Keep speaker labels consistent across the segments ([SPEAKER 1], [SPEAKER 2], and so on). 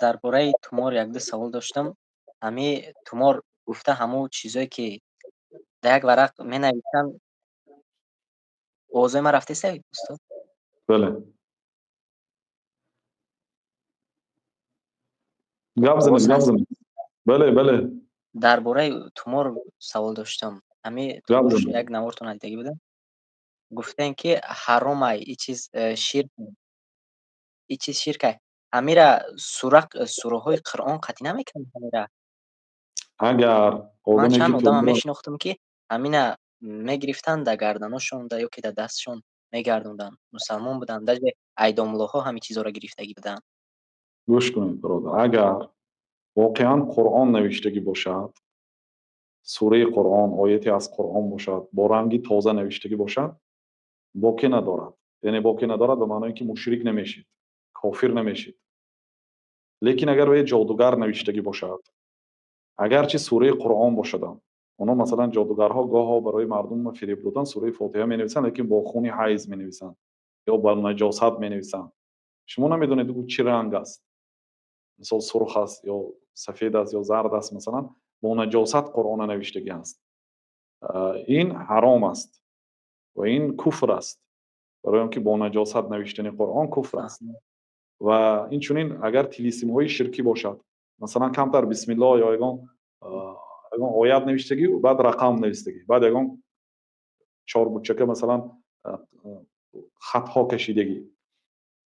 [SPEAKER 1] درباره تومور یک دو سوال داشتم. همین تومور گفته همون چیزایی که در یک ورق می نویسن اوضاع ما رفته سعید استاد.
[SPEAKER 2] بله گپ
[SPEAKER 1] آواز هست.
[SPEAKER 2] زنید. بله
[SPEAKER 1] درباره تومور سوال داشتم. همین
[SPEAKER 2] گپ
[SPEAKER 1] تومور
[SPEAKER 2] زنید.
[SPEAKER 1] یک نمورتون دیگه بده. گفتن که حرام ای چیز شرک ای چیز شرک همیرا سوره های قرآن قطعی نمیکنه همیرا.
[SPEAKER 2] اگر
[SPEAKER 1] من
[SPEAKER 2] آدمی که
[SPEAKER 1] چند آدم
[SPEAKER 2] تومور
[SPEAKER 1] میشناختم که همینا میگرفتن در گردنشون در یا که در دستشون میگردوندن. مسلمان بودن در ایداملوها همین چیزا را گرفتگی بدن.
[SPEAKER 2] گوش کنید برادر، اگر واقعا قرآن نوشتگی باشد، سوره قرآن، آیتی از قرآن باشد، با رنگی تازه نوشتگی باشد، باکی ندارد. یعنی باکی ندارد به معنی که مشرک نمیشید، کافر نمیشید. لیکن اگر به جادوگر نوشتگی باشد، اگرچه سوره قرآن باشد، اونا مثلا جادوگرها گاهها برای مردم فریب دادن سوره فاتحه می نویسن، لیکن با خون حیض می نویسن یا با نجاست می نویسن. شما نمیدونید او چه رنگ است، مثلا سرخ است یا سفید است یا زرد است، مثلا با نجاست قرآن نوشتگی است. این حرام است و این کفر است، برای اینکه با نجاست نوشتن قرآن کفر است. و این چونین اگر طلسم های شرکی باشد، مثلا کمتر بسم الله یا یگان آیات نوشتگی و بعد رقم نوشتگی، بعد یگان چهار بچکه مثلا خط ها کشیدگی،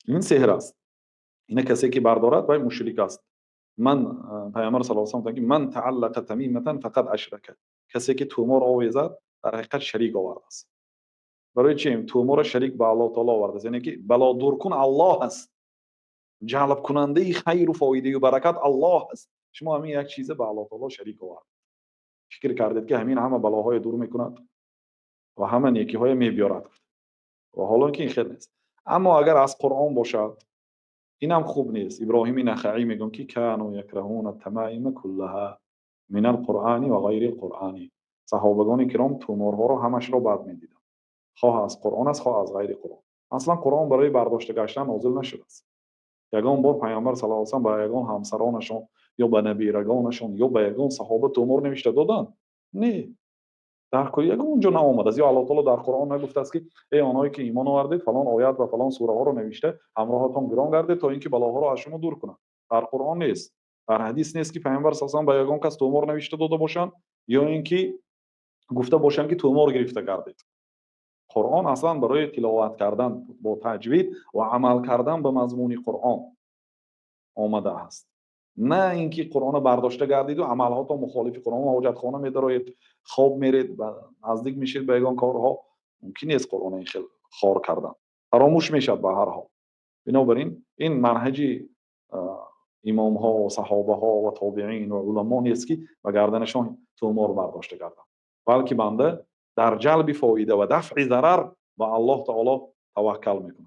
[SPEAKER 2] این سحر است. این کسی که بردارد باید مشرک است. من پیامبر صلی الله علیه و آله من تعلق تمیمه فقط اشرک، کسی که تومور آویزد در حقیقت شریک آورده است. برای چی تومور شریک به الله تعالی آورده است؟ یعنی که بلا دور کن الله است، جلب کننده خیر و فایده و برکت الله است. شما همین یک چیزه به الله تعالی شریک آورد. فکر کردید که همین همه بلاهای دور میکند و همه نیکی های میبیارد و حالا که این خیر نیست. اما اگر از قرآن باشد اینم خوب نیست. ابراهیم نخعی میگن که کانوا یکرهون التمائم کلها من القرآن و غیر القرآن. صحابگان کرام تومورها رو همش رو بد میدیدن، خواه از قرآن است خواه از غیر قرآن. اصلا قرآن برای برداشته گشتن نازل نشده است. یگان بار پیامبر صلی الله علیه و آله به یگان همسرانشون یا به نبیرگانشون یا به یگان صحابه تومور نوشته دادن؟ نه، در کل یگان اونجا نآمده است. یا الله تعالی در قرآن نگفته است که ای آنهایی که ایمان آوردید فلان آیات و فلان سوره ها رو نوشته همراهتون گران گردید تا اینکه بلاها رو از شما دور کنند. در قرآن نیست، در حدیث نیست که پیامبر صلی الله علیه و آله به یگان کس تومور نوشته داده باشند یا اینکه گفته باشند که تومور گرفته گردید. قرآن اصلا برای تلاوت کردن با تجوید و عمل کردن به مضمون قرآن آمده است، نه اینکه قرآن برداشته گردید و عملات مخالف قرآن و حاجت خانه می‌دارید، خواب میرید و نزدیک میشید به یگان کارها. ممکن نیست قرآن این خیلی خار کردن، فراموش میشد به هر حال. بنابراین این منهج امام ها و صحابه ها و تابعین و علما نیست که به گردنشان تومور برداشته کردن، بلکه بنده در جلب فایده و دفع ضرر به الله تعالی توکل میکنه.